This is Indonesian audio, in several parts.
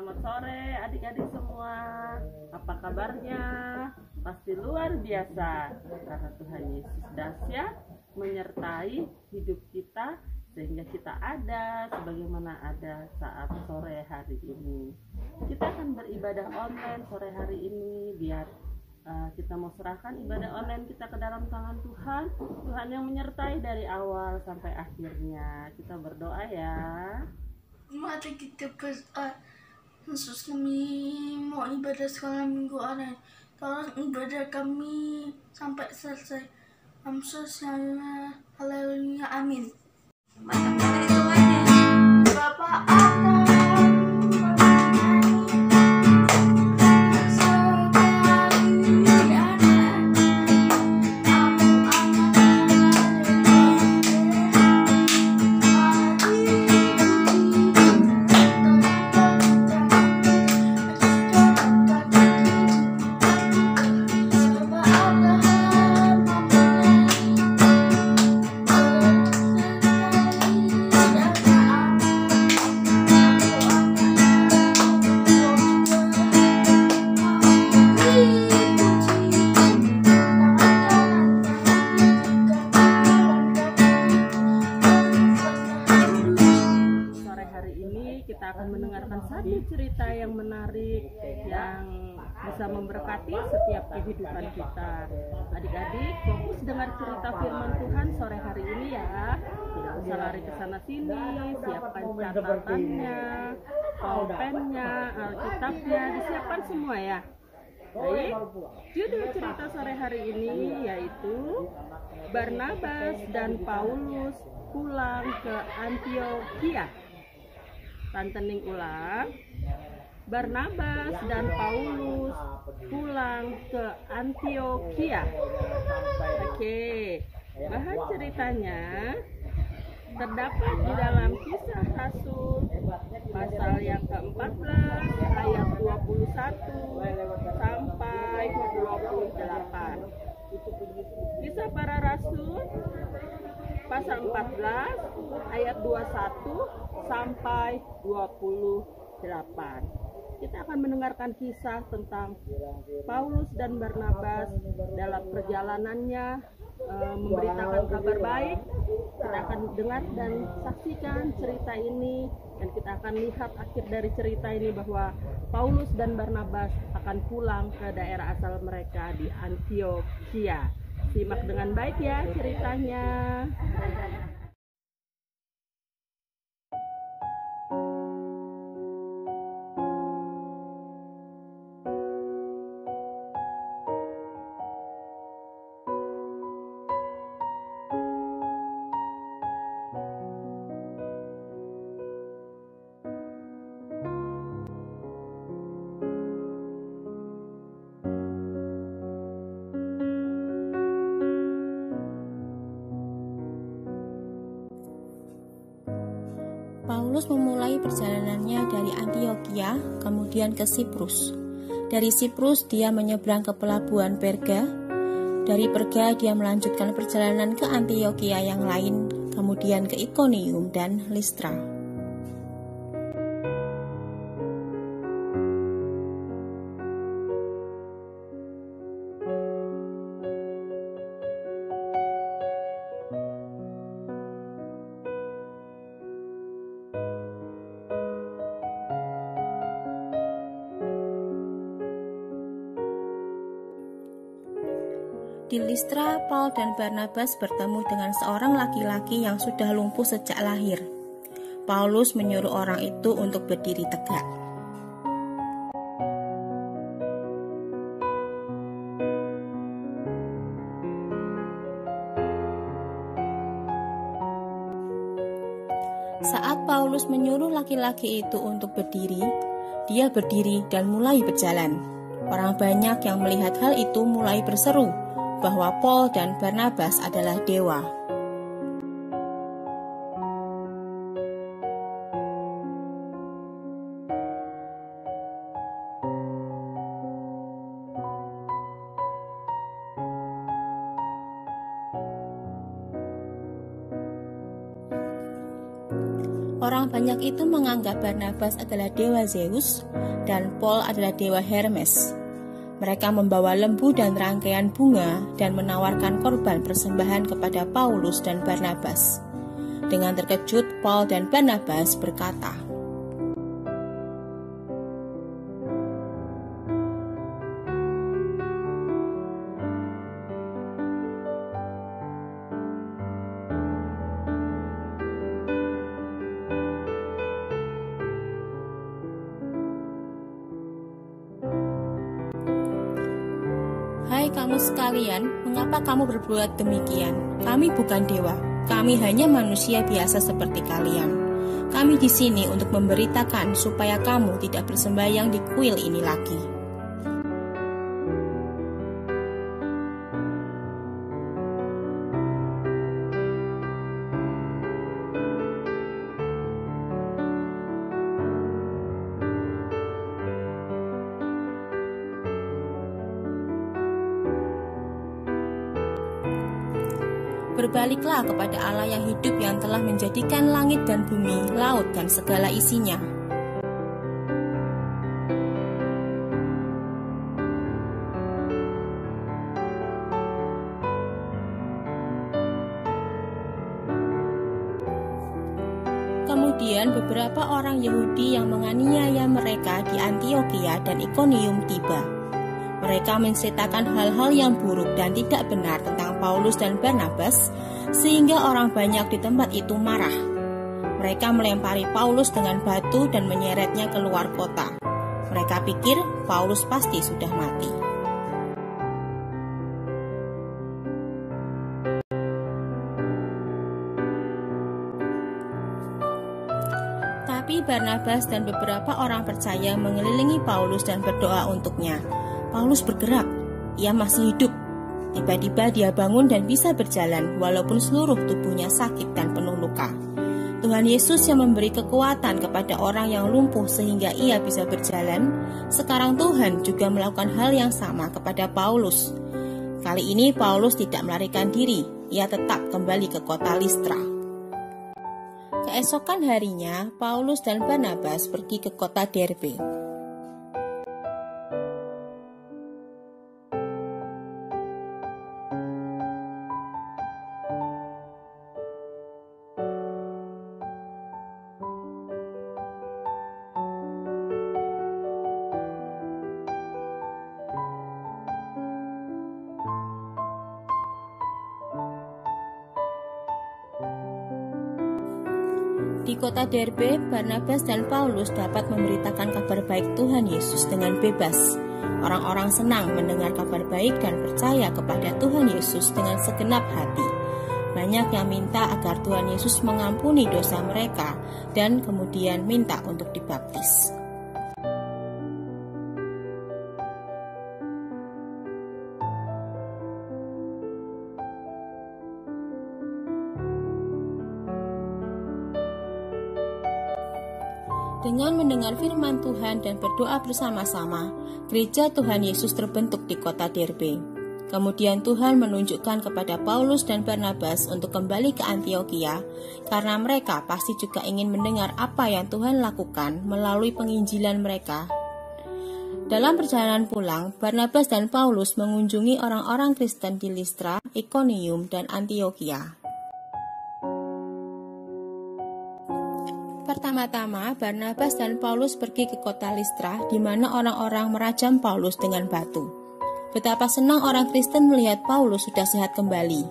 Selamat sore adik-adik semua. Apa kabarnya? Pasti luar biasa karena Tuhan Yesus dahsyat menyertai hidup kita sehingga kita ada sebagaimana ada saat sore hari ini. Kita akan beribadah online sore hari ini. Biar kita mau serahkan ibadah online kita ke dalam tangan Tuhan. Tuhan yang menyertai dari awal sampai akhirnya. Kita berdoa ya. Mari kita berdoa. Yesus, kami mau ibadah sekolah minggu online. Tolong ibadah kami sampai selesai. Yesus, haleluya, amin. Mana hitungannya? Bapak akan kita akan mendengarkan satu cerita yang menarik yang bisa memberkati setiap kehidupan kita. Adik-adik, fokus dengar cerita firman Tuhan sore hari ini ya. Tidak usah lari ke sana sini, siapkan catatannya, pulpennya, alkitabnya, disiapkan semua ya. Baik, judul cerita sore hari ini yaitu Barnabas dan Paulus pulang ke Antiokhia. Tantening ulang, Barnabas dan Paulus pulang ke Antiokhia. Oke, bahan ceritanya terdapat di dalam Kisah Rasul pasal yang ke-14 ayat 21 sampai 28. Kisah Para Rasul pasal 14 ayat 21 sampai 28. Kita akan mendengarkan kisah tentang Paulus dan Barnabas dalam perjalanannya memberitakan kabar baik. Kita akan dengar dan saksikan cerita ini, dan kita akan lihat akhir dari cerita ini bahwa Paulus dan Barnabas akan pulang ke daerah asal mereka di Antiokhia. Simak dengan baik ya ceritanya. Paulus memulai perjalanannya dari Antiokhia, kemudian ke Siprus. Dari Siprus dia menyeberang ke pelabuhan Perga. Dari Perga dia melanjutkan perjalanan ke Antiokhia yang lain, kemudian ke Ikonium dan Listra. Di Listra, Paul dan Barnabas bertemu dengan seorang laki-laki yang sudah lumpuh sejak lahir. Paulus menyuruh orang itu untuk berdiri tegak. Saat Paulus menyuruh laki-laki itu untuk berdiri, dia berdiri dan mulai berjalan. Orang banyak yang melihat hal itu mulai berseru bahwa Paul dan Barnabas adalah dewa. Orang banyak itu menganggap Barnabas adalah dewa Zeus dan Paul adalah dewa Hermes. Mereka membawa lembu dan rangkaian bunga dan menawarkan korban persembahan kepada Paulus dan Barnabas. Dengan terkejut, Paul dan Barnabas berkata, "Hai kamu sekalian, mengapa kamu berbuat demikian? Kami bukan dewa, kami hanya manusia biasa seperti kalian. Kami di sini untuk memberitakan supaya kamu tidak bersembahyang di kuil ini lagi." Berbaliklah kepada Allah yang hidup yang telah menjadikan langit dan bumi, laut dan segala isinya. Kemudian beberapa orang Yahudi yang menganiaya mereka di Antiokhia dan Ikonium tiba. Mereka menceritakan hal-hal yang buruk dan tidak benar tentang Paulus dan Barnabas, sehingga orang banyak di tempat itu marah. Mereka melempari Paulus dengan batu dan menyeretnya keluar kota. Mereka pikir Paulus pasti sudah mati. Tapi Barnabas dan beberapa orang percaya mengelilingi Paulus dan berdoa untuknya. Paulus bergerak, ia masih hidup. Tiba-tiba dia bangun dan bisa berjalan walaupun seluruh tubuhnya sakit dan penuh luka. Tuhan Yesus yang memberi kekuatan kepada orang yang lumpuh sehingga ia bisa berjalan, sekarang Tuhan juga melakukan hal yang sama kepada Paulus. Kali ini Paulus tidak melarikan diri, ia tetap kembali ke kota Listra. Keesokan harinya, Paulus dan Barnabas pergi ke kota Derbe. Di kota Derbe, Barnabas dan Paulus dapat memberitakan kabar baik Tuhan Yesus dengan bebas. Orang-orang senang mendengar kabar baik dan percaya kepada Tuhan Yesus dengan segenap hati. Banyak yang minta agar Tuhan Yesus mengampuni dosa mereka dan kemudian minta untuk dibaptis. Dengan mendengar firman Tuhan dan berdoa bersama-sama, gereja Tuhan Yesus terbentuk di kota Derbe. Kemudian Tuhan menunjukkan kepada Paulus dan Barnabas untuk kembali ke Antiokhia, karena mereka pasti juga ingin mendengar apa yang Tuhan lakukan melalui penginjilan mereka. Dalam perjalanan pulang, Barnabas dan Paulus mengunjungi orang-orang Kristen di Listra, Ikonium, dan Antiokhia. Pertama-tama, Barnabas dan Paulus pergi ke kota Listra, di mana orang-orang merajam Paulus dengan batu. Betapa senang orang Kristen melihat Paulus sudah sehat kembali.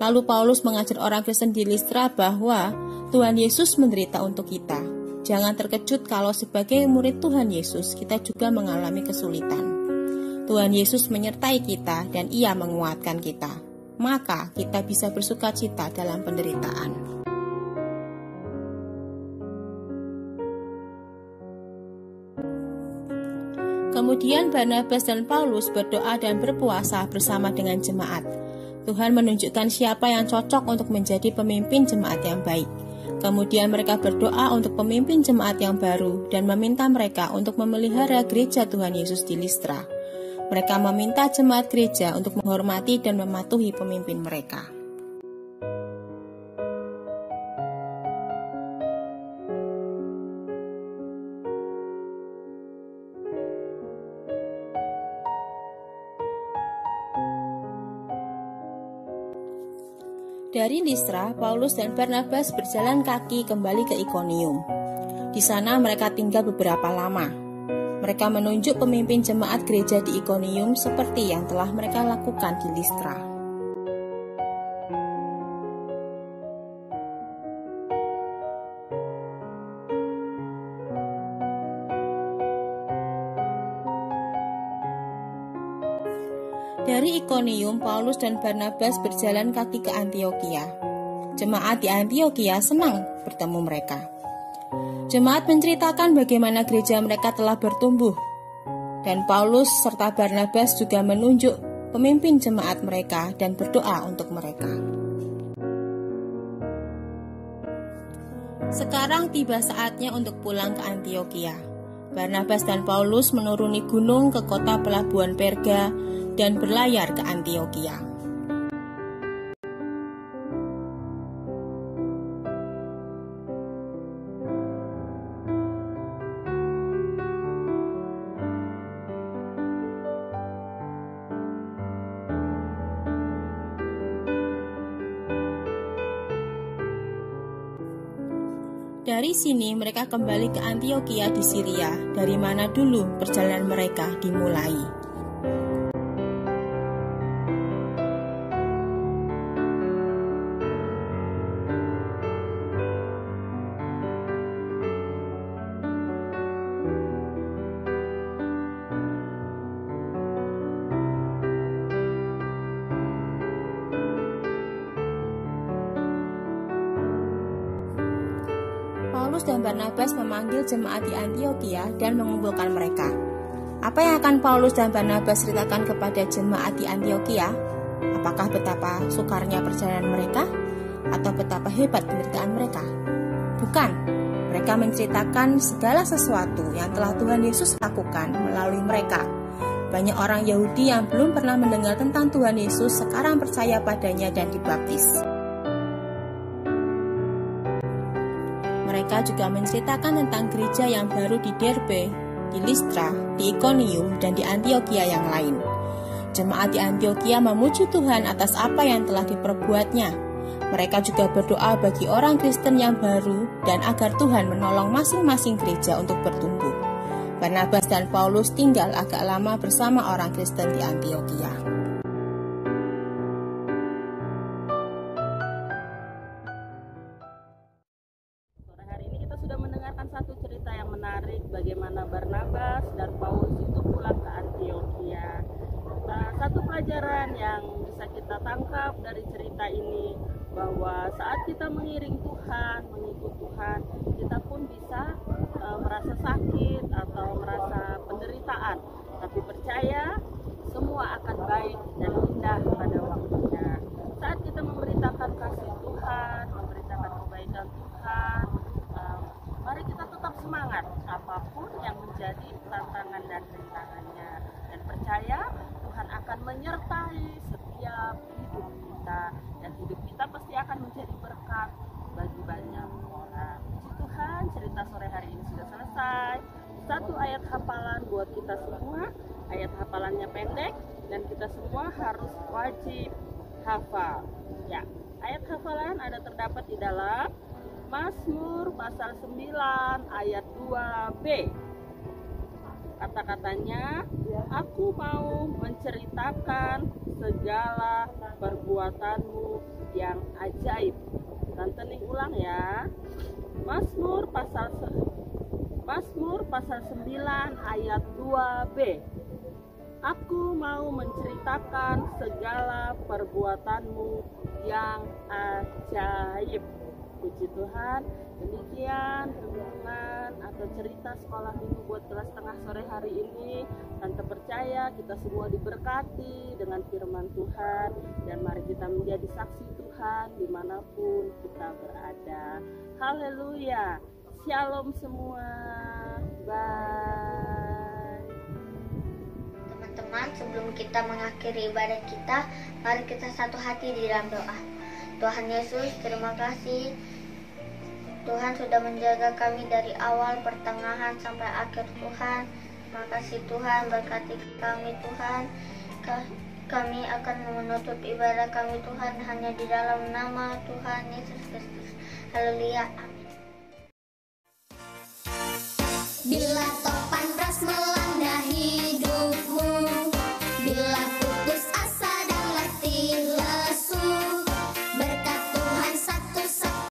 Lalu Paulus mengajar orang Kristen di Listra bahwa Tuhan Yesus menderita untuk kita. Jangan terkejut kalau sebagai murid Tuhan Yesus, kita juga mengalami kesulitan. Tuhan Yesus menyertai kita dan Ia menguatkan kita. Maka kita bisa bersukacita dalam penderitaan. Kemudian Barnabas dan Paulus berdoa dan berpuasa bersama dengan jemaat. Tuhan menunjukkan siapa yang cocok untuk menjadi pemimpin jemaat yang baik. Kemudian mereka berdoa untuk pemimpin jemaat yang baru dan meminta mereka untuk memelihara gereja Tuhan Yesus di Listra. Mereka meminta jemaat gereja untuk menghormati dan mematuhi pemimpin mereka. Dari Listra, Paulus dan Barnabas berjalan kaki kembali ke Ikonium. Di sana mereka tinggal beberapa lama. Mereka menunjuk pemimpin jemaat gereja di Ikonium seperti yang telah mereka lakukan di Listra. Dari Ikonium, Paulus dan Barnabas berjalan kaki ke Antiokhia. Jemaat di Antiokhia senang bertemu mereka. Jemaat menceritakan bagaimana gereja mereka telah bertumbuh, dan Paulus serta Barnabas juga menunjuk pemimpin jemaat mereka dan berdoa untuk mereka. Sekarang tiba saatnya untuk pulang ke Antiokhia. Barnabas dan Paulus menuruni gunung ke kota pelabuhan Perga dan berlayar ke Antiokhia. Dari sini mereka kembali ke Antiokhia di Syria, dari mana dulu perjalanan mereka dimulai. Paulus dan Barnabas memanggil jemaat di Antiokhia dan mengumpulkan mereka. Apa yang akan Paulus dan Barnabas ceritakan kepada jemaat di Antiokhia? Apakah betapa sukarnya perjalanan mereka? Atau betapa hebat penderitaan mereka? Bukan, mereka menceritakan segala sesuatu yang telah Tuhan Yesus lakukan melalui mereka. Banyak orang Yahudi yang belum pernah mendengar tentang Tuhan Yesus sekarang percaya padanya dan dibaptis. Mereka juga menceritakan tentang gereja yang baru di Derbe, di Listra, di Ikonium, dan di Antiokhia yang lain. Jemaat di Antiokhia memuji Tuhan atas apa yang telah diperbuatnya. Mereka juga berdoa bagi orang Kristen yang baru dan agar Tuhan menolong masing-masing gereja untuk bertumbuh. Barnabas dan Paulus tinggal agak lama bersama orang Kristen di Antiokhia. Satu cerita yang menarik bagaimana Barnabas dan Paulus itu pulang ke Antiokhia. Satu pelajaran yang bisa kita tangkap dari cerita ini bahwa saat kita mengiring Tuhan, mengikut Tuhan, kita pun bisa merasa sakit atau merasa penderitaan, tapi percaya semua akan baik dan indah pada waktunya. Saat kita memberitakan kasih Tuhan, memberitakan kebaikan Tuhan, mari kita tetap semangat apapun yang menjadi tantangan dan rintangannya, dan percaya Tuhan akan menyertai setiap hidup kita, dan hidup kita pasti akan menjadi berkat bagi banyak orang. Puji Tuhan, cerita sore hari ini sudah selesai. Satu ayat hafalan buat kita semua. Ayat hafalannya pendek dan kita semua harus wajib hafal. Ya, ayat hafalan ada terdapat di dalam Mazmur pasal 9 ayat 2b. Kata-katanya, aku mau menceritakan segala perbuatanmu yang ajaib. Tantening ulang ya. Mazmur pasal 9 ayat 2b. Aku mau menceritakan segala perbuatanmu yang ajaib. Puji Tuhan, demikian renungan atau cerita sekolah minggu buat kelas tengah sore hari ini. Tante percaya kita semua diberkati dengan firman Tuhan, dan mari kita menjadi saksi Tuhan dimanapun kita berada. Haleluya, shalom semua, bye. Teman-teman, sebelum kita mengakhiri ibadah kita, mari kita satu hati di dalam doa. Tuhan Yesus, terima kasih Tuhan sudah menjaga kami dari awal, pertengahan, sampai akhir Tuhan. Terima kasih Tuhan, berkati kami Tuhan. Kami akan menutup ibadah kami Tuhan hanya di dalam nama Tuhan Yesus Kristus. Haleluya. Amin. Bila